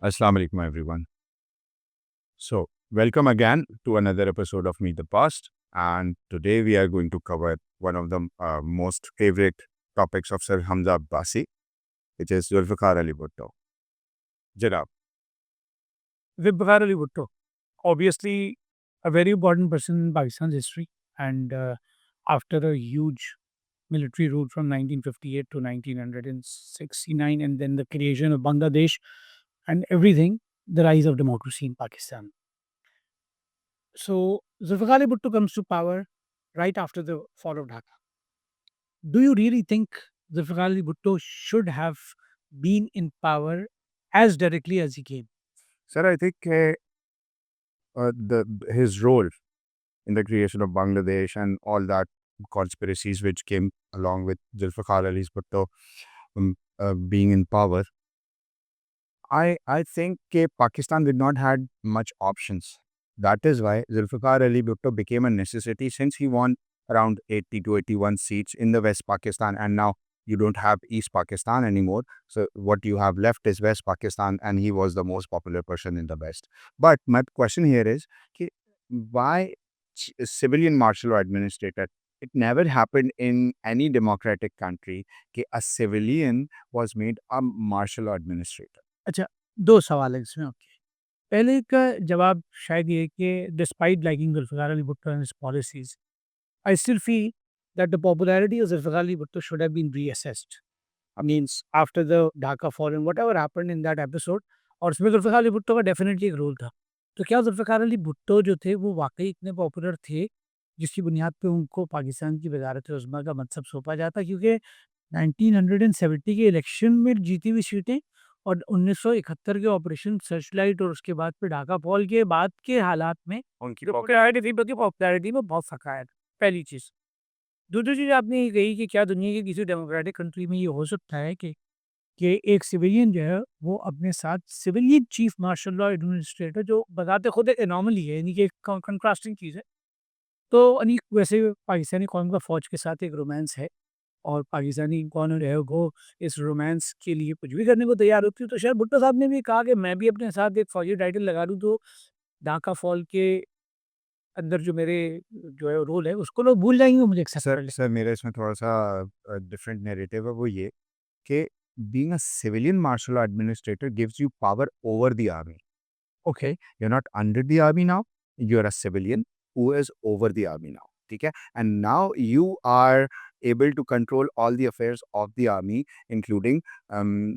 Assalamu alaikum, everyone. So, welcome again to another episode of Meet the Past. And today we are going to cover one of the most favorite topics of Sir Hamza Abbasi, which is Zulfikar Ali Bhutto. Janab. Zulfikar Ali Bhutto, obviously a very important person in Pakistan's history. And after a huge military rule from 1958 to 1969, and then the creation of Bangladesh and everything, the rise of democracy in Pakistan. So Zulfikar Ali Bhutto comes to power right after the fall of Dhaka. Do you really think Zulfikar Ali Bhutto should have been in power as directly as he came? Sir, I think his role in the creation of Bangladesh and all that conspiracies which came along with Zulfikar Ali Bhutto being in power, I think Pakistan did not had much options. That is why Zulfikar Ali Bhutto became a necessity since he won around 80 to 81 seats in the West Pakistan, and now you don't have East Pakistan anymore. So what you have left is West Pakistan, and he was the most popular person in the West. But my question here is, कि why civilian martial law administrator? It never happened in any democratic country कि a civilian was made a martial law administrator. अच्छा, 2 सवाल है इसमें आपके। पहले का जवाब शायद ये है कि despite liking Zulfikar Ali Bhutto and his policies, I still feel that the popularity of Zulfikar Ali Bhutto should have been reassessed. I means after the Dhaka fall and whatever happened in that episode, और उसमें Zulfikar Ali Bhutto का definitely एक role था। तो क्या Zulfikar Ali Bhutto जो थे वो वाक़ई इतने पॉपुलर थे, जिसकी बुनियाद पे उनको पाकिस्तान की वज़ारत-ए-उज़्मा का मनसब सौंपा जाता? क्योंकि 1970 के इलेक्शन में जीती हुई सीटें और 1971 के ऑपरेशन सर्चलाइट और उसके बाद फिर ढाका फॉल के बाद के हालात में उनकी जो पॉपुलैरिटी थी, उनकी पॉपुलैरिटी में बहुत फ़र्क आया था, पहली चीज़। दूसरी चीज़ आपने ये कही कि क्या दुनिया की किसी डेमोक्रेटिक कंट्री में ये हो सकता है कि एक सिविलियन जो है वो अपने साथ civilian chief martial law administrator जो बताते खुद एक एनॉमली है, यानी कि एक कंट्रास्टिंग चीज़ है। तो यानी वैसे पाकिस्तानी कौम का फ़ौज के साथ एक रोमांस है और पाकिस्तानी कौन जो है वो इस रोमांस के लिए कुछ भी करने को तैयार होती है। तो शायद भुट्टो साहब ने भी कहा कि मैं भी अपने साथ एक फ़ौजी टाइटल लगा लूँ, तो ढाका फॉल के अंदर जो मेरे जो है रोल है उसको लोग भूल जाएँगे, वो मुझे एक्सेप्ट कर सर लें। सर मेरा इसमें थोड़ा-सा डिफरेंट नैरेटिव है, वो ये कि being a civilian martial law administrator gives you power over the army. Okay? You're not under the army now, you're a civilian who is over the army now. ठीक है? And now you are able to control all the affairs of the army, including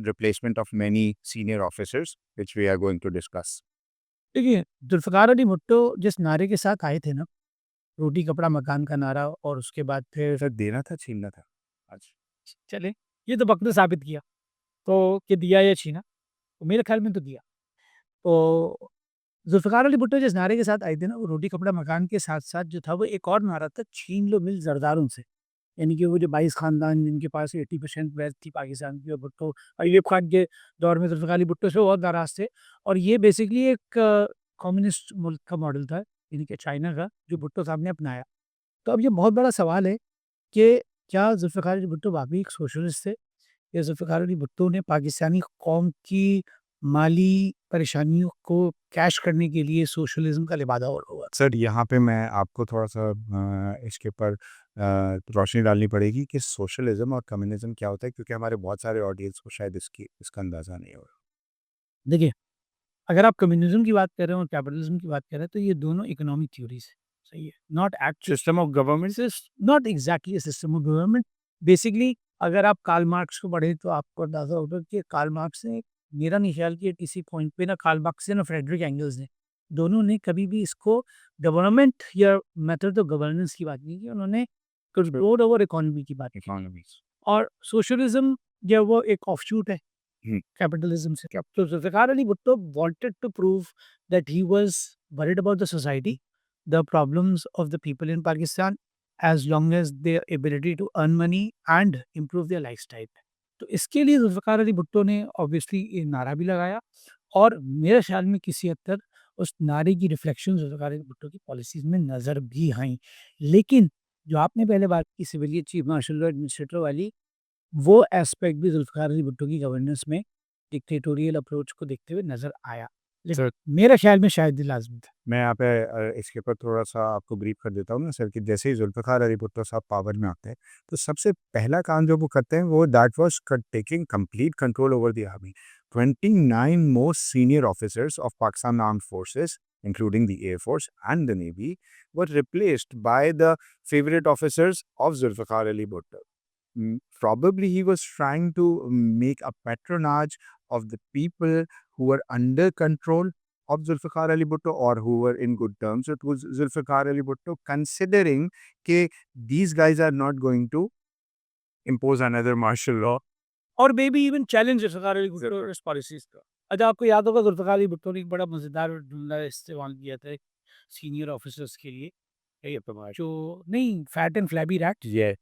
replacement of many senior officers, which we are going to discuss. देखिए, जुल्फ़िकार अली भुट्टो जिस नारे के साथ आए थे ना, रोटी कपड़ा मकान का नारा, और उसके बाद फिर सर देना था, छीनना था? आज चले, ये तो वक़्त ने साबित किया, तो कि दिया या छीना, तो मेरे ख़्याल में तो दिया। तो जुल्फ़िकार अली भुट्टो जिस नारे के साथ आए थे ना, वो रोटी कपड़ा मकान के साथ-साथ जो था वो एक और नारा था, छीन लो मिल ज़रदारों से। यानी कि वो जो 22 ख़ानदान जिनके पास 80% वेल्थ थी पाकिस्तान की, और भुट्टो अय्यूब खान के दौर में जुल्फ़िकार अली भुट्टो से बहुत नाराज़ थे। और ये बेसिकली एक कम्युनिस्ट मुल्क का मॉडल था, यानी कि चाइना का, जो भुट्टो साहब ने अपनाया। तो अब ये बहुत बड़ा सवाल है कि क्या जुल्फ़िकार अली भुट्टो वाक़ई एक सोशलिस्ट थे? या जुल्फ़िकार अली भुट्टो ने पाकिस्तानी कौम की माली परेशानियों को कैश करने के लिए सोशलिज़्म का लिबादा ओढ़ा हुआ था? सर यहाँ पे मैं आपको थोड़ा-सा इसके ऊपर रोशनी डालनी पड़ेगी कि सोशलिज़्म और कम्युनिज़्म क्या होता है, क्योंकि हमारे बहुत सारे ऑडियंस को शायद इसका अंदाज़ा नहीं होगा। देखिए, अगर आप कम्युनिज़्म की बात कर रहे हो और कैपिटलिज़्म की बात कर रहे हैं, तो ये दोनों इकोनॉमिक थ्योरीज़ हैं, सही है। Not actual system of government, is not exactly a system of government. Basically अगर आप कार्ल मार्क्स को पढ़ें तो आपको अंदाज़ा होगा कि कार्ल मार्क्स ने, मेरा नहीं ख्याल कि किसी पॉइंट पे ना कार्ल मार्क्स ने ना फ्रेडरिक एंगल्स ने, दोनों ने कभी भी इसको गवर्नमेंट या मेथड ऑफ गवर्नेंस की बात नहीं की। उन्होंने कंट्रोल ओवर इकोनॉमी की बात की। इकोनॉमीज़। और सोशलिज़्म जो वो एक ऑफशूट है हुँ। capitalism से। तो Zulfikar Ali Bhutto wanted to prove that he was worried about the society, the problems of the people in Pakistan, as long as their ability to earn money and improve their lifestyle. तो इसके लिए जुल्फ़िकार अली भुट्टो ने obviously ये नारा भी लगाया, और मेरे ख़्याल में किसी हद तक उस नारे की रिफ्लेक्शन जुल्फ़िकार अली भुट्टो की पॉलिसीज़ में नज़र भी आईं। लेकिन जो आपने पहले बात की civilian chief martial law administrator वाली, वो एस्पेक्ट भी जुल्फ़िकार अली भुट्टो की गवर्नेंस में डिक्टेटोरियल अप्रोच को देखते हुए नज़र आया। लेकिन सर मेरे ख्याल में शायद ये लाज़मी था। मैं यहाँ पे इसके ऊपर थोड़ा-सा आपको ब्रीफ कर देता हूँ ना सर कि जैसे ही ज़ुल्फ़िकार अली भुट्टो साहब पावर में आते हैं, तो सबसे पहला काम जो वो करते हैं वो दैट वाज़ क taking complete control over the army. 29 most senior officers of Pakistan armed forces, including the Air Force and the Navy, were replaced by the favorite officers of Zulfikar Ali Bhutto. Probably he was trying to make a patronage of the people who were under control of Zulfikar Ali Bhutto or who were in good terms with Zulfikar Ali Bhutto, considering that these guys are not going to impose another martial law. और may be even challenge Zulfikar Ali Bhutto इस policies का। अच्छा, आपको याद होगा ज़ुल्फ़िकार अली भुट्टो ने एक बड़ा मज़ेदार जुमला इस्तेमाल किया था सीनियर ऑफिसर्स के लिए, Hey, Pramaj. जो नहीं fat and flabby rat. Yeah.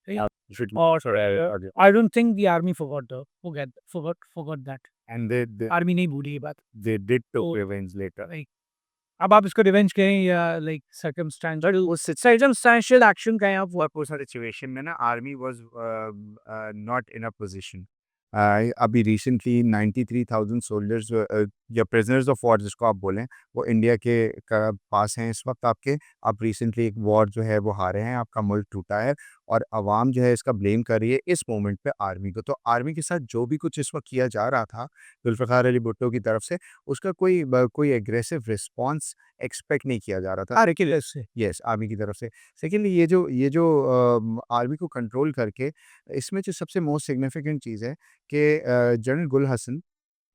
Right? You should और sorry. I don't think the army forgot that. And they army नहीं भूली ये बात। they did took तो revenge later. लाइक अब आप इसको रिवेंज कहें या लाइक सर्कमस्टेंशियल एक्शन कहें आप, वो उस सिचुएशन में ना army was not in a position. अभी रिसेंटली 93,000 सोल्जर्स या प्रिजनर्स ऑफ वॉर जिसको आप बोलें वो इंडिया के पास हैं इस वक्त आपके। आप रिसेंटली एक वॉर जो है वो हारे हैं, आपका मुल्क टूटा है और आवाम जो है इसका ब्लेम कर रही है इस मोमेंट पे आर्मी को। तो आर्मी के साथ जो भी कुछ इस वक्त किया जा रहा था जुल्फ़िकार अली भुट्टो की तरफ से, उसका कोई एग्रेसिव रिस्पॉन्स एक्सपेक्ट नहीं किया जा रहा था यस आर्मी की तरफ से। सेकेंडली ये जो आर्मी को कंट्रोल करके इसमें जो सबसे मोस्ट सिग्निफिकेंट चीज़ है कि जनरल गुल हसन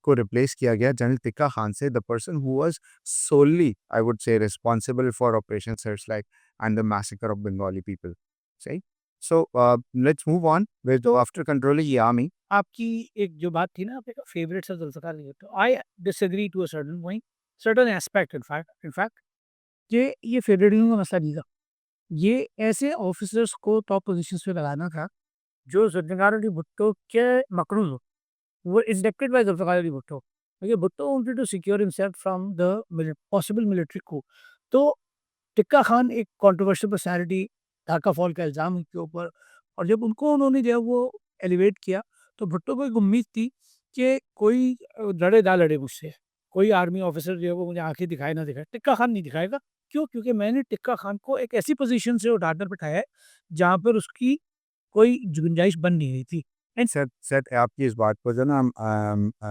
को रिप्लेस किया गया जनरल तिक्का खान से, the person who was solely I would say responsible for operation searchlight and the massacre of Bengali people. सही। So let's move on with after controlling the army. आपकी एक जो बात थी ना, आपने कहा favourites of Zulfikar Ali Bhutto, I disagree to a certain point, certain aspect in fact ये फेवरेटिज्म का मसला नहीं था। ये ऐसे ऑफिसर्स को टॉप पोजीशंस पे लगाना था जो जुल्फ़िकार अली भुट्टो के मकरूज़ हो। were inducted by Zulfikar Ali Bhutto. Okay, Bhutto wanted to secure himself from the possible military coup. तो टिक्का खान एक कंट्रोवर्शियल पर्सनैलिटी, ढाका फॉल का इल्ज़ाम उनके ऊपर, और जब उनको उन्होंने जो है वो एलिवेट किया तो भुट्टो को एक उम्मीद थी कि कोई लड़े ना लड़े मुझसे, कोई आर्मी ऑफिसर जो है वो मुझे आंखें दिखाए ना दिखाए, टिक्का खान नहीं दिखाएगा। क्यों? क्योंकि मैंने टिक्का खान को एक ऐसी पोजीशन से उठाकर बिठाया है जहाँ पर उसकी कोई गुंजाइश बन नहीं रही थी। सर सर आपकी इस बात पर जो ना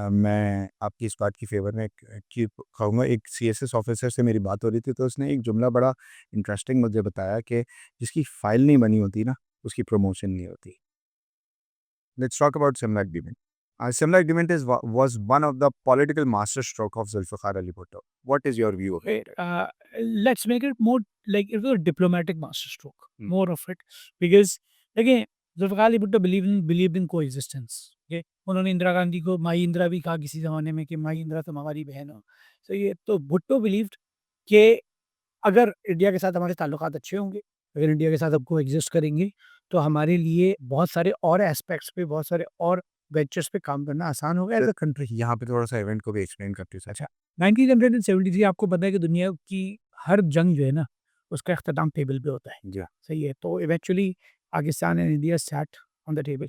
मैं आपकी इस बात की फेवर में कहूँगा। एक सीएसएस ऑफिसर से मेरी बात हो रही थी तो उसने एक जुमला बड़ा इंटरेस्टिंग मुझे बताया कि जिसकी फाइल नहीं बनी होती ना उसकी प्रमोशन नहीं होती। Let's talk about Simla agreement. Simla agreement is was one of the political master stroke of Zulfikar Ali Bhutto. What is your view? Let's make it more like it was a diplomatic masterstroke, Hmm. more of it, because again, Zulfikar Ali Bhutto believed in coexistence. Okay, उन्होंने इंदिरा गांधी को माई इंदिरा भी कहा किसी जमाने में कि माई इंदिरा तुम हमारी बहन हो। तो ये तो भुट्टो बिलीव्ड कि अगर इंडिया के साथ हमारे ताल्लुकात अच्छे होंगे, अगर इंडिया के साथ हम कोएग्जिस्ट करेंगे, तो हमारे लिए बहुत सारे और एस्पेक्ट्स पे, बहुत सारे और वेंचर्स पे काम करना आसान होगा एज अ कंट्री। यहाँ पे थोड़ा सा इवेंट को भी एक्सप्लेन करते हैं। अच्छा, 1973 आपको पता है कि दुनिया की हर जंग जो है ना, उसका इख्तिताम टेबल पे होता है। जी सही है, तो eventually Pakistan and India sat on the table,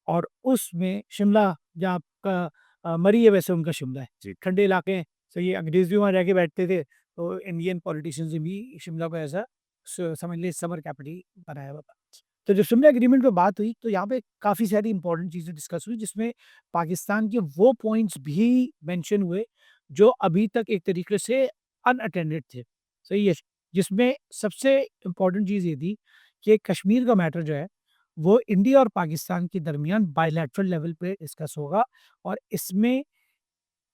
और उसमें शिमला जहाँ आपका मरी है, वैसे उनका शिमला है। जी। ठंडे इलाके हैं, सही है, अंग्रेज़ भी वहाँ जाके बैठते थे, तो इंडियन पॉलिटिशियंस ने भी शिमला को ऐसा समझ लीजिए समर कैपिटल बनाया हुआ था। तो जब शिमला एग्रीमेंट पे बात हुई तो यहाँ पे काफ़ी सारी इंपॉर्टेंट चीज़ें डिस्कस हुई, जिसमें पाकिस्तान के वो पॉइंट्स भी मेंशन हुए जो अभी तक एक तरीके से अनअटेंडेड थे। सही है, जिसमें सबसे इम्पोर्टेंट चीज़ ये थी कि कश्मीर का मैटर जो है वो इंडिया और पाकिस्तान के दरमियान बायलैटरल लेवल पे डिस्कस होगा, और इसमें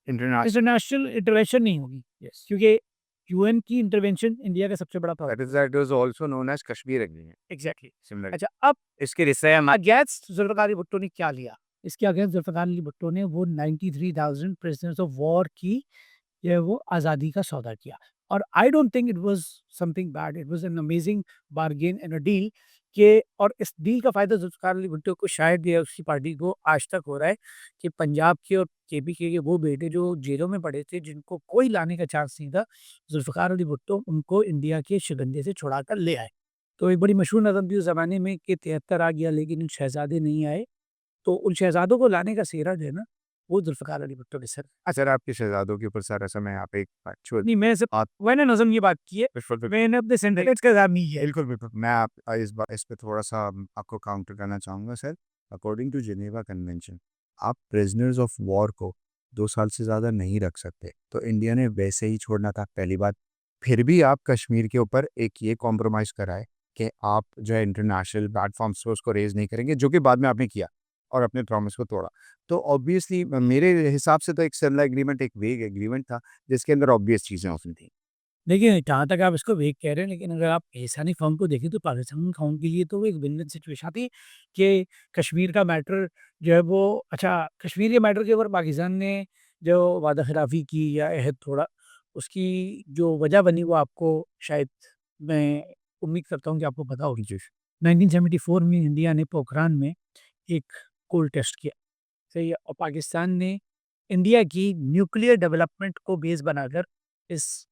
इंटरनेशनल इंटरनेशनल इंटरवेंशन नहीं होगी। क्योंकि यूएन की इंटरवेंशन इंडिया का सबसे बड़ा problem. That was also known as Kashmir agreement. Exactly. Similar अच्छा, अब इसके रिश्ते हम अगेंस्ट जुल्फ़िकार अली भुट्टो ने क्या लिया? इसके अगेंस्ट जुल्फ़िकार अली भुट्टो ने वो 93,000 प्रिजनर्स ऑफ वॉर की, ये वो आज़ादी का सौदा किया, और I don't think it was something bad, it was an amazing bargain and a deal के, और इस डील का फ़ायदा जुल्फ़िकार अली भुट्टो को, शायद ये उसकी पार्टी को आज तक हो रहा है कि पंजाब के और केपी के वो बेटे जो जेलों में पड़े थे, जिनको कोई लाने का चांस नहीं था, जुल्फ़िकार अली भुट्टो उनको इंडिया के शिकंजे से छुड़ा कर ले आए। तो एक बड़ी मशहूर नज़म थी उस ज़माने में कि 73 आ गया लेकिन शहज़ादे नहीं आए। तो उन शहज़ादों को लाने का सेहरा जो है ना, वो जुल्फ़िकार अली भुट्टो के सर। सर आपके शहजादों के ऊपर सर ऐसा मैं यहाँ पे एक फैक्चुअल नहीं, मैंने सिर्फ़ बात मैंने नज़म की बात की है, बिल्कुल, बिल्कुल। मैंने अपने सेंटेंस का इज़हार नहीं किया है। बिल्कुल, बिल्कुल। मैं इस पे थोड़ा-सा आपको काउंटर करना चाहूँगा sir. According to Geneva convention, आप प्रिज़नर्स ऑफ वॉर को 2 साल से ज़्यादा नहीं रख सकते। तो इंडिया ने वैसे ही छोड़ना था, पहली बात। फिर भी आप कश्मीर के ऊपर एक ये कॉम्प्रोमाइज़ कराए कि आप जो है इंटरनेशनल प्लेटफ़ॉर्म्स पे उसको रेज़ नहीं करेंगे, जो कि बाद में आपने किया और अपने प्रॉमिस को तोड़ा। तो ऑब्वियसली मेरे हिसाब से तो एक सिमला एग्रीमेंट एक वेग एग्रीमेंट था, जिसके अंदर ऑब्वियस चीज़ें उसमें थी। देखिए, जहाँ तक आप इसको वेग कह रहे हैं, लेकिन अगर आप एहसानी फ़र्म को देखें तो पाकिस्तान फ़र्म के लिए तो वो एक विन-विन सिचुएशन थी कि कश्मीर का मैटर जो है वो अच्छा, कश्मीर के मैटर के ऊपर पाकिस्तान ने जो वादा खिलाफ़ी की या अहद तोड़ा, उसकी जो वजह बनी वो आपको शायद मैं उम्मीद करता हूँ कि आपको पता होगी। जी। 1974 में इंडिया ने पोखरान में एक कोल्ड टेस्ट किया, सही है? और पाकिस्तान ने इंडिया की न्यूक्लियर डेवलपमेंट को बेस बनाकर इस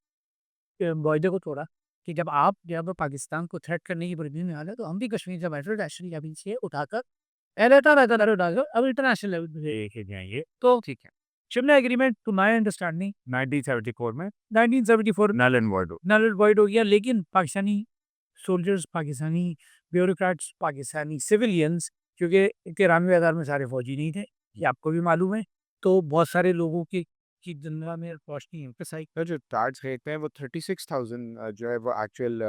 मुआहदे को तोड़ा कि जब पाकिस्तान को थ्रेट करने की परिस्थिति में आ गए, तो हम भी कश्मीर का मैटर नेशनल लेवल से उठाकर अब इंटरनेशनल लेवल पे लेके जाएँगे। तो ठीक है। Shimla agreement to my understanding 1974 में 1974 नल एंड वॉइड हो नल एंड वॉइड हो गया, लेकिन Pakistani soldiers, Pakistani bureaucrats, Pakistani civilians, क्योंकि 93,000 में सारे फौजी नहीं थे, ये आपको भी मालूम है। तो बहुत सारे लोगों की जिंदा में रोशनी एम्फसाइज सर जो टार्ट्स कहते हैं वो 36,000 जो है वो एक्चुअल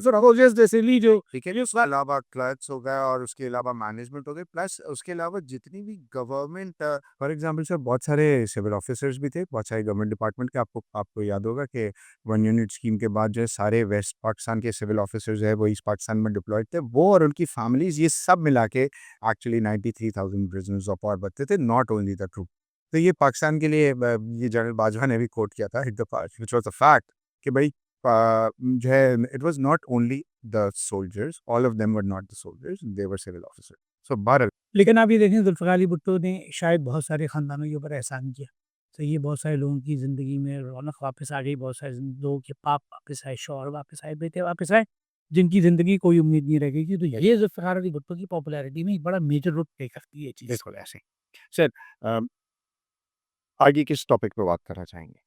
सोल्जर्स जैसे ली जो ठीक है, उसके अलावा क्लर्क्स हो गए और उसके अलावा मैनेजमेंट हो गए, प्लस उसके अलावा जितनी भी गवर्नमेंट फॉर एग्जांपल सर बहुत सारे सिविल ऑफिसर्स भी थे, बहुत सारे गवर्नमेंट डिपार्टमेंट के। आपको आपको याद होगा कि वन यूनिट स्कीम के बाद जो है सारे वेस्ट पाकिस्तान के सिविल ऑफिसर्स है वो ईस्ट पाकिस्तान में डिप्लॉयड थे, वो और उनकी फैमिलीज, ये सब मिला के एक्चुअली 93,000 प्रिजनर्स ऑफ वॉर बनते थे, नॉट ओनली द ट्रूप। तो ये पाकिस्तान के लिए ये जनरल बाजवा ने भी कोट किया था, hit the which was a fact कि भाई जो है it was not only the soldiers, all of them were not the soldiers, they were civil officers. So, Bharat, लेकिन आप ये देखें जुल्फ़िकार अली भुट्टो ने शायद बहुत सारे ख़ानदानों के ऊपर एहसान किया। तो ये बहुत सारे लोगों की ज़िंदगी में रौनक वापस आ गई, बहुत सारे लोगों के बाप वापस आए, शौहर वापस आए, बेटे वापस आए, जिनकी ज़िंदगी कोई उम्मीद नहीं रह गई थी। तो ये जुल्फ़िकार अली भुट्टो की पॉपुलैरिटी में एक बड़ा मेजर रोल प्ले करती है ये चीज़। बिल्कुल ऐसे ही। सर आगे किस टॉपिक पे बात करना चाहेंगे?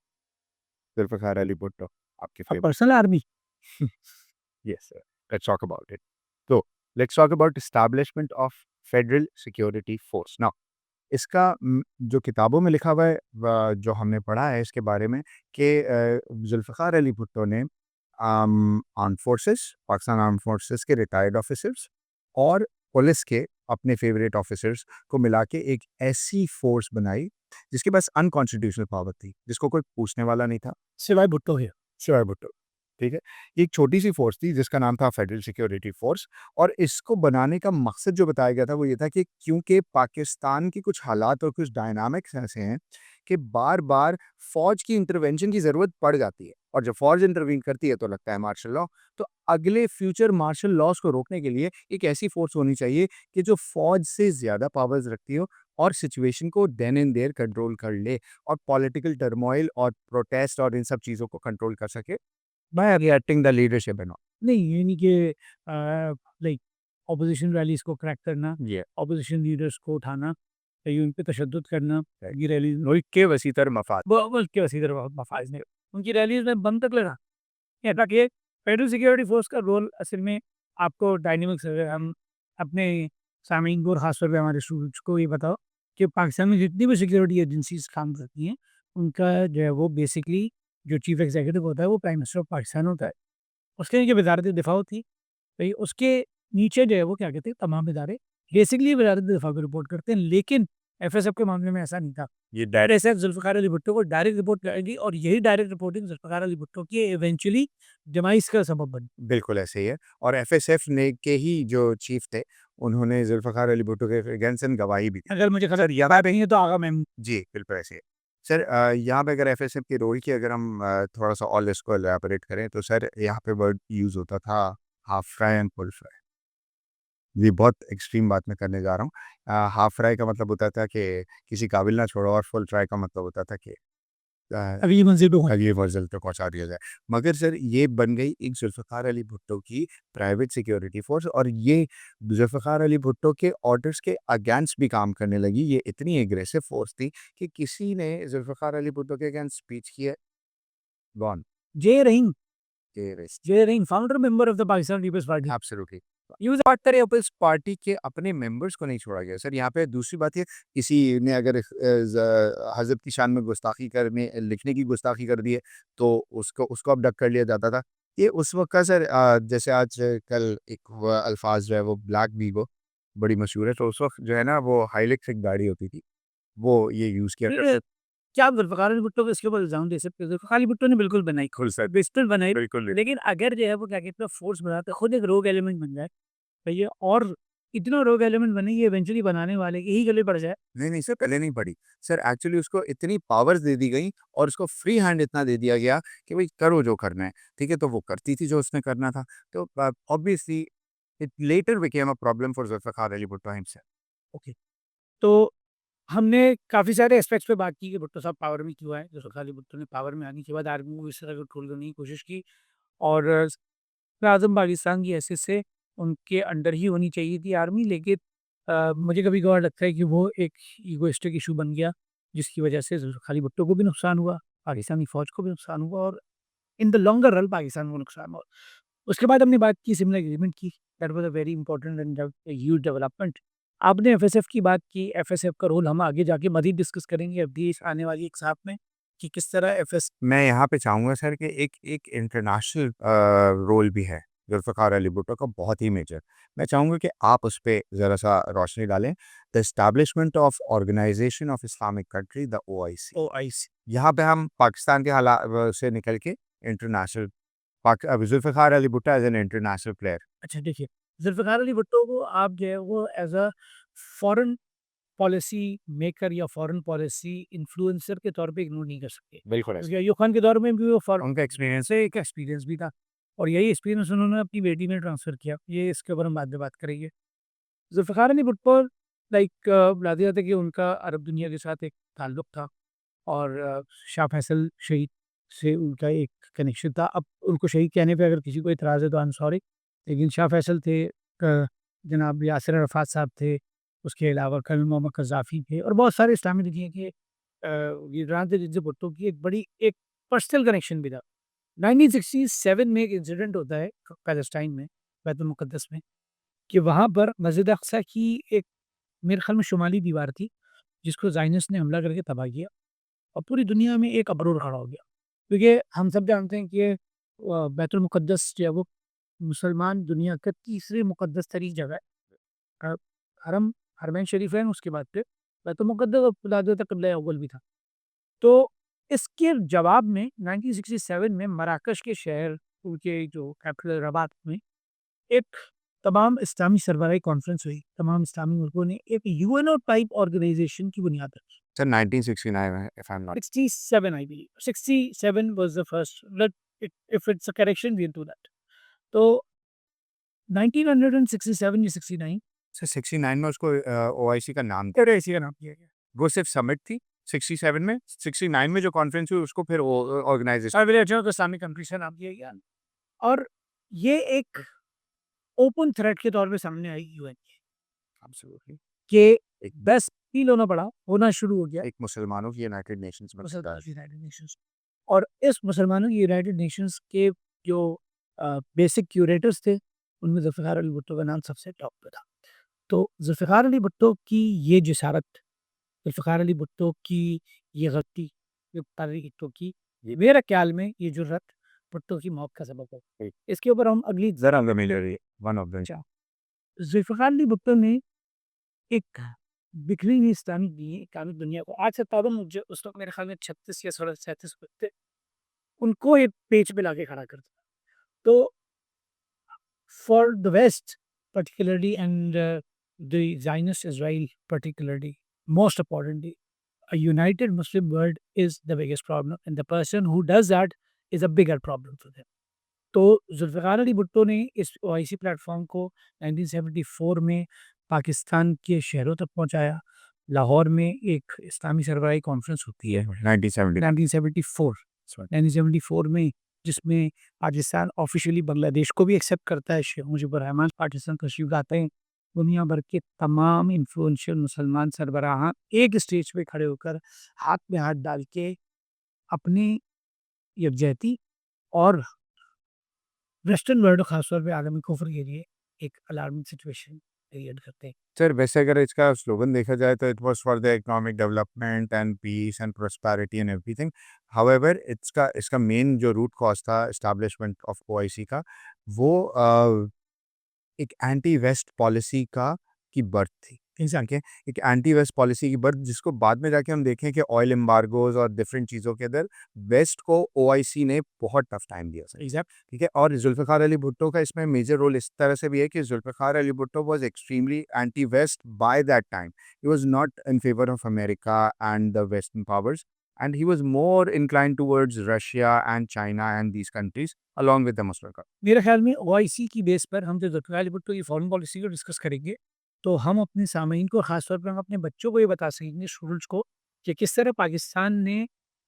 जुल्फ़िकार अली भुट्टो, आपके अब favourite. Personal army Yes, sir. Let's talk about it. So, let's talk about establishment of Federal Security Force. Now, इसका जो किताबों में लिखा हुआ है जो हमने पढ़ा है इसके बारे में कि जुल्फ़िकार अली भुट्टो ने armed forces, Pakistan armed forces के रिटायर्ड ऑफिसर्स और पुलिस के अपने फेवरेट ऑफिसर्स को मिला के एक ऐसी फोर्स बनाई जिसके पास अनकॉन्स्टिट्यूशनल पावर थी, जिसको कोई पूछने वाला नहीं था सिवाय भुट्टो है। सिवाय भुट्टो। ठीक है? ये एक छोटी-सी फ़ोर्स थी जिसका नाम था फेडरल सिक्योरिटी फ़ोर्स, और इसको बनाने का मकसद जो बताया गया था वो ये था कि क्योंकि पाकिस्तान के कुछ हालात और कुछ डायनामिक्स ऐसे हैं कि बार-बार फ़ौज की इंटरवेंशन की ज़रूरत पड़ जाती है, और जब फ़ौज इंटरवीन करती है तो लगता है मार्शल लॉ। तो अगले फ्यूचर मार्शल लॉज़ को रोकने के लिए एक ऐसी फ़ोर्स होनी चाहिए कि जो फ़ौज से ज़्यादा पावर्स रखती हो और सिचुएशन को देन एंड देयर कंट्रोल कर ले और पॉलिटिकल टर्मोइल और प्रोटेस्ट और इन सब चीज़ों को कंट्रोल कर सके by reacting the leadership and all. नहीं, ये नहीं कि लाइक ऑपोज़िशन रैलीज़ को क्रैक करना, Yeah. ऑपोज़िशन लीडर्स को उठाना, कहीं उन पे तशद्दुद करना, Right. उनकी रैलीज़ में मुल्क के वसीतर मफाद। मुल्क के वसीयत मफाज़ नहीं, उनकी रैलीज़ में बम तक लगा। यहाँ तक ये फेडरल सिक्योरिटी फ़ोर्स का रोल असल में आपको डायनामिक्स अगर हम अपने सामीन को और ख़ास तौर पे हमारे स्टूडेंट्स को ये बताओ कि पाकिस्तान में जितनी भी सिक्योरिटी एजेंसीज़ काम करती हैं, उनका जो है वो बेसिकली जो चीफ़ एग्ज़ीक्यूटिव होता है वो प्राइम मिनिस्टर ऑफ पाकिस्तान होता है। उसके नीचे वज़ारत दिफ़ा होती है, भई उसके नीचे जो है वो क्या कहते हैं तमाम इदारे बेसिकली वज़ारत दिफ़ा को रिपोर्ट करते हैं, लेकिन एफएसएफ के मामले में ऐसा नहीं था। ये डायरेक्ट एफएसएफ जुल्फ़िकार अली भुट्टो को डायरेक्ट रिपोर्ट करेगी और यही डायरेक्ट रिपोर्टिंग जुल्फ़िकार अली भुट्टो की इवेंचुअली डिमाइस का सबब बनी। बिल्कुल ऐसे ही है, और एफएसएफ ने के ही जो चीफ थे, उन्होंने जुल्फ़िकार अली भुट्टो के अगेंस्ट गवाही भी दी। अगर मुझे खबर याद नहीं है तो आगा मैं जी, बिल्कुल ऐसे ही है। सर यहाँ पे अगर एफएसएफ के रोल की अगर हम थोड़ा-सा और इसको इलैबोरेट करें तो सर यहाँ पे वर्ड यूज़ होता था half fry and full fry. ये बहुत एक्सट्रीम बात मैं करने जा रहा हूँ। हाफ फ्राई का मतलब होता था कि किसी काबिल ना छोड़ो, और फुल फ्राई का मतलब होता था कि अगली मंजिल पे पहुंच अगली मंजिल तक पहुंचा दिया जाए। मगर सर ये बन गई एक जुल्फ़िकार अली भुट्टो की प्राइवेट सिक्योरिटी फोर्स, और ये जुल्फ़िकार अली भुट्टो के ऑर्डर्स के अगेंस्ट भी काम करने लगी। ये इतनी एग्रेसिव फोर्स थी कि किसी ने जुल्फ़िकार अली भुट्टो के अगेंस्ट स्पीच की है, gone, J Rahim terrorist. J Rahim founder member of the Pakistan peoples party absolutely. यूज़ बात करें पीपल्स पार्टी के अपने मेंबर्स को नहीं छोड़ा गया सर। यहाँ पे दूसरी बात ये, किसी ने अगर हज़रत की शान में गुस्ताखी करने लिखने की गुस्ताखी कर दी है तो उसको उसको अबडक्ट कर लिया जाता था। ये उस वक़्त का सर, जैसे आज कल एक वो अल्फ़ाज़ जो है वो ब्लैक वीगो बड़ी मशहूर है, तो उस वक़्त जो है ना वो हाइलेक्स एक गाड़ी होती थी, वो ये यूज़ किया करते। फिर क्या आप जुल्फ़िकार अली भुट्टो को इसके ऊपर इल्ज़ाम दे सकते हो? जुल्फ़िकार अली भुट्टो ने बिल्कुल बनाई, बिल्कुल सर, बिल्कुल बनाई, बिल्कुल। लेकिन अगर जो है वो क्या कहते हैं फोर्स बनाता है, खुद एक रोग एलिमेंट बन जाए, भैया, और इतना रोग एलिमेंट बने ये इवेंचुअली बनाने वाले के ही गले पड़ जाए। नहीं, नहीं सर, पहले नहीं पड़ी। सर एक्चुअली उसको इतनी पावर्स दे दी गई और उसको फ्री हैंड इतना दे दिया गया कि भई करो जो करना है, ठीक है? तो वो करती थी जो उसने करना था। तो obviously it later became a problem for Zulfikar Ali Bhutto himself. Okay, तो हमने काफ़ी सारे एस्पेक्ट्स पे बात की कि भुट्टो साहब पावर में क्यों आए। जुल्फ़िकार अली भुट्टो ने पावर में आने के बाद आर्मी को इस तरह कंट्रोल करने की कोशिश की, और आज़म पाकिस्तान की हैसियत से उनके अंडर ही होनी चाहिए थी आर्मी, लेकिन मुझे कभी-कभार लगता है कि वो एक इगोइस्टिक इश्यू बन गया, जिसकी वजह से जुल्फ़िकार अली भुट्टो को भी नुकसान हुआ, पाकिस्तानी फ़ौज को भी नुकसान हुआ, और in the longer run Pakistan को नुकसान हुआ। उसके बाद हमने बात की सिमला एग्रीमेंट की, that was a very important and huge development. आपने एफएसएफ की बात की, एफएसएफ का रोल हम आगे जाके मज़ीद डिस्कस करेंगे अभी इस आने वाली एक साथ में, कि किस तरह एफएस मैं यहाँ पे चाहूँगा सर कि एक एक इंटरनेशनल रोल भी है ज़ुल्फ़िकार अली भुट्टो का, बहुत ही मेजर। मैं चाहूँगा कि आप उस पे ज़रा-सा रोशनी डालें। The establishment of organisation of Islamic country, the OIC. OIC. यहाँ पे हम पाकिस्तान के से निकल के इंटरनेशनल अब Zulfikar Ali Bhutto as an international player. अच्छा देखिए, ज़ुल्फ़िकार अली भुट्टो को आप जो है वो as a foreign policy maker या फॉरेन पॉलिसी इन्फ्लुएंसर के तौर पे इग्नोर नहीं कर सकते। बिल्कुल क्योंकि अय्यूब खान के दौर में भी वो फॉरेन उनका एक्सपीरियंस से एक एक्सपीरियंस भी था, और यही एक्सपीरियंस उन्होंने अपनी बेटी में ट्रांसफ़र किया। ये इसके ऊपर हम बाद में बात करेंगे। ज़ुल्फ़िकार अली भुट्टो लाइक बता दिया था कि उनका अरब दुनिया के साथ एक ताल्लुक था, और शाह फैसल शहीद से उनका एक कनेक्शन था। अब उनको शहीद कहने पे अगर किसी को इतराज़ है तो आई एम सॉरी, लेकिन शाह फैसल थे, जनाब यासिर अरफ़ात साहब थे, उसके अलावा कर्नल मोहम्मद क़ज़्ज़ाफ़ी थे, और बहुत सारे इस्लामी दुनिया के लीडरान थे जिनसे भुट्टो की एक बड़ी एक पर्सनल कनेक्शन भी था। 1967 में एक इंसिडेंट होता है पैलेस्टाइन में, बैतुल मुक़द्दस में, कि वहाँ पर मस्जिद अक़सा की एक, मेरे ख़्याल में शुमाली दीवार थी, जिसको ज़ायनिस्ट ने हमला करके तबाह किया, और पूरी दुनिया में एक अबरोर खड़ा हो गया। क्योंकि हम सब जानते हैं कि बैतुल मुक़द्दस जो है वो मुसलमान दुनिया का तीसरी मुक़द्दस तरीन जगह है। हरम हरमैन शरीफ़ैन, उसके बाद फिर बैतुल मुक़द्दस, और खुदा तक क़िबला अव्वल भी था। तो इसके जवाब में 1967 में मराकश के शहर, उनके जो कैपिटल रबात में एक तमाम इस्लामी सरबराही कॉन्फ्रेंस हुई। तमाम इस्लामी मुल्कों ने एक यूएनओ टाइप ऑर्गेनाइज़ेशन की बुनियाद रखी। सर 1969 में if I am not. 67 I believe. 67 was the first. Let it, if it's a correction, we'll do that. तो 1967 या 69 सर 69 में उसको ओआईसी का नाम दिया। तेरे इसी का नाम किया गया। वो सिर्फ समिट थी 67 में, 69 में जो कॉन्फ्रेंस हुई उसको फिर ऑर्गेनाइजेशन। विलेजर्स इस्लामिक कंट्रीज का नाम दिया गया, और ये एक ओपन थ्रेट के तौर पे सामने आई यूएन एब्सोल्युटली। के एक बस फील होना शुरू हो गया एक मुसलमानों की यूनाइटेड नेशंस में बनता है। यूनाइटेड नेशंस, और इस मुसलमानों की यूनाइटेड नेशंस के जो बेसिक क्यूरेटर्स थे, उनमें ज़ुल्फ़िकार अली भुट्टो का नाम सबसे टॉप पे था। तो ज़ुल्फ़िकार अली भुट्टो की ये जिसारत, ज़ुल्फ़िकार अली भुट्टो की ये गलती, ज़ुल्फ़िकार अली भुट्टो की मेरे ख्याल में ये जुर्रत भुट्टो की मौत का सबब है। इसके ऊपर हम अगली ज़रा फ़ैमिलियर वन ऑफ द। अच्छा, ज़ुल्फ़िकार अली भुट्टो ने एक बिखरी हुई इस्लामिक दुनिया को, आज से तकरीबन मुझे उस वक़्त मेरे ख़्याल में 36 या 37 थे, उनको एक पेज पे लाके खड़ा कर दिया। तो for the West, particularly, and the Zionist Israel, particularly, most importantly, a united Muslim world is the biggest problem, and the person who does that is a bigger problem for them. तो जुल्फ़िकार अली भुट्टो ने इस OIC platform को 1974 में पाकिस्तान के शहरों तक पहुंचाया, लाहौर में एक इस्लामी सरबराही कॉन्फ्रेंस होती है 1970 1974 1974 में, जिसमें पाकिस्तान ऑफिशियली बांग्लादेश को भी एक्सेप्ट करता है। शेख मुजीबुर रहमान पाकिस्तान तशरीफ लाते हैं। दुनिया भर के तमाम इन्फ्लुएंशियल मुसलमान सरबराह एक स्टेज पे खड़े होकर हाथ में हाथ डाल के अपनी यकजहती और वेस्टर्न वर्ल्ड और खासतौर पे आलमी कुफ्र के लिए एक अलार्मिंग सिचुएशन क्रिएट करते हैं। सर वैसे अगर इसका स्लोगन देखा जाए तो it was for the economic development and peace and prosperity and everything. However इसका इसका मेन जो रूट कॉज था एस्टैब्लिशमेंट ऑफ ओआईसी का, वो एक एंटी वेस्ट पॉलिसी का की बर्थ थी। ठीक है, एक एंटी वेस्ट पॉलिसी की बर्थ, जिसको बाद में जाके हम देखें कि ऑयल एम्बार्गोज और डिफरेंट चीज़ों के अंदर वेस्ट को ओआईसी ने बहुत टफ टाइम दिया सर। एग्जैक्ट ठीक है, और जुल्फ़िकार अली भुट्टो का इसमें मेजर रोल इस तरह से भी है कि Zulfikar Ali Bhutto was extremely anti west by that time. He was not in favour of America and the western powers, and he was more inclined towards Russia and China and these countries along with the Muslim countries. मेरे ख्याल में OIC की base पर हम जब जुल्फ़िकार अली भुट्टो की foreign policy को discuss करेंगे, तो हम अपने सामीन को ख़ास तौर पर हम अपने बच्चों को ये बता सकेंगे, स्टूडेंट्स को, कि किस तरह पाकिस्तान ने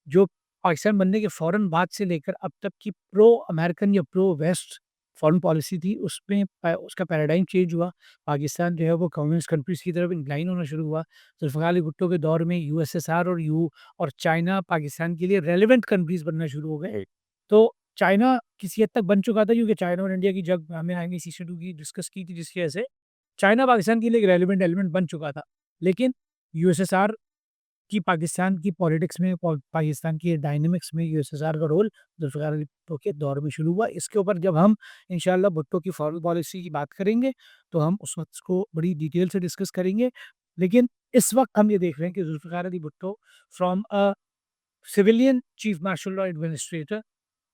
जो पाकिस्तान बनने के फ़ौरन बाद से लेकर अब तक की प्रो अमेरिकन या प्रो वेस्ट फॉरेन पॉलिसी थी, उसमें उसका पैराडाइम चेंज हुआ। पाकिस्तान जो है वो कम्युनिस्ट कंट्रीज़ की तरफ इंक्लाइन होना शुरू हुआ। जुल्फ़िकार अली भुट्टो के दौर में यूएसएसआर और चाइना पाकिस्तान के लिए रेलेवेंट कंट्रीज़ बनना शुरू हो गए। तो चाइना किसी हद तक बन चुका था, क्योंकि चाइना और इंडिया की जंग हमें आगे सीज़न 2 की डिस्कस की थी, जिसकी वजह से चाइना पाकिस्तान के लिए एक रेलेवेंट एलिमेंट बन चुका था। लेकिन यूएसएसआर की पाकिस्तान की पॉलिटिक्स में पाकिस्तान की डायनामिक्स में यूएसएसआर का रोल जुल्फ़िकार अली भुट्टो के दौर में शुरू हुआ। इसके ऊपर जब हम इंशाल्लाह भुट्टो की फॉरेन पॉलिसी की बात करेंगे, तो हम उस वक़्त को बड़ी डिटेल से डिस्कस करेंगे। लेकिन इस वक़्त हम ये देख रहे हैं कि Zulfikar Ali Bhutto from a civilian chief martial law administrator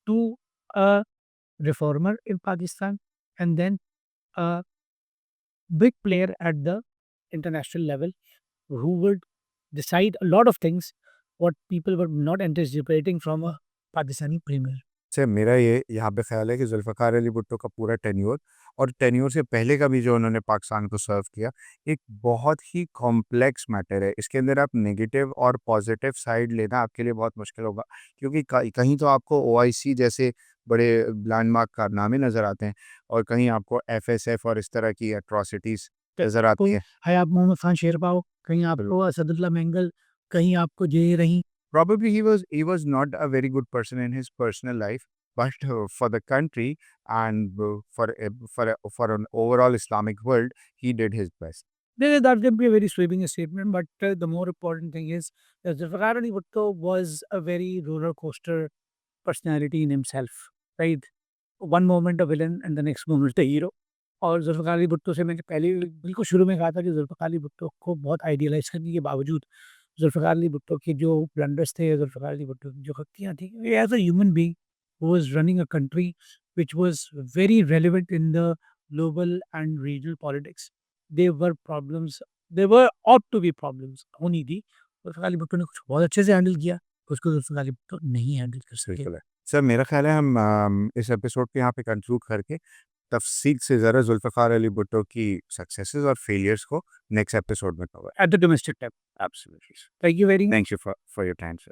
to a reformer in Pakistan, and then a big player at the international level who would decide a lot of things what people were not anticipating from a Pakistani premier. से मेरा ये यहाँ पे ख्याल है कि जुल्फ़िकार अली भुट्टो का पूरा टेन्योर और टेन्योर से पहले का भी जो उन्होंने पाकिस्तान को सर्व किया, एक बहुत ही कॉम्प्लेक्स मैटर है। इसके अंदर आप नेगेटिव और पॉजिटिव साइड लेना आपके लिए बहुत मुश्किल होगा, क्योंकि कहीं तो आपको ओआईसी जैसे बड़े लैंडमार्क कारनामे नज़र आते हैं और कहीं आपको एफएसएफ और इस तरह की एट्रॉसिटीज़ नज़र आती कोई हैं। हयात मोहम्मद खान शेरपाओ, कहीं आपको असदुल्ला मेंगल, कहीं आपको जे रही। Probably he was not a very good person in his personal life, but for the country and for an overall Islamic world, he did his best. That can be a very sweeping statement, but the more important thing is that Zulfikar Ali Bhutto was a very roller coaster personality in himself, right? One moment a villain and the next moment the hero. और जुल्फ़िकार अली भुट्टो से मैंने पहले भी बिल्कुल शुरू में कहा था कि जुल्फ़िकार अली भुट्टो को बहुत आइडियलाइज़ करने के बावजूद जुल्फ़िकार अली भुट्टो के जो ब्लंडर्स थे, जुल्फ़िकार अली भुट्टो की जो गलतियाँ थी, as a human being who was running a country which was very relevant in the global and regional politics, there were problems, there were ought to be problems होनी थी। जुल्फ़िकार अली भुट्टो ने कुछ बहुत अच्छे से हैंडल किया, उसको जुल्फ़िकार अली भुट्टो नहीं हैंडल कर सके। बिल्कुल है। सर मेरा ख्याल है हम इस एपिसोड को यहाँ पे कंक्लूड करके तफसील से ज़रा जुल्फ़िकार अली भुट्टो की सक्सेसेस और फेलियर्स को नेक्स्ट एपिसोड में cover. At the domestic level. Absolutely. Thank you very much. Thank you for your time sir.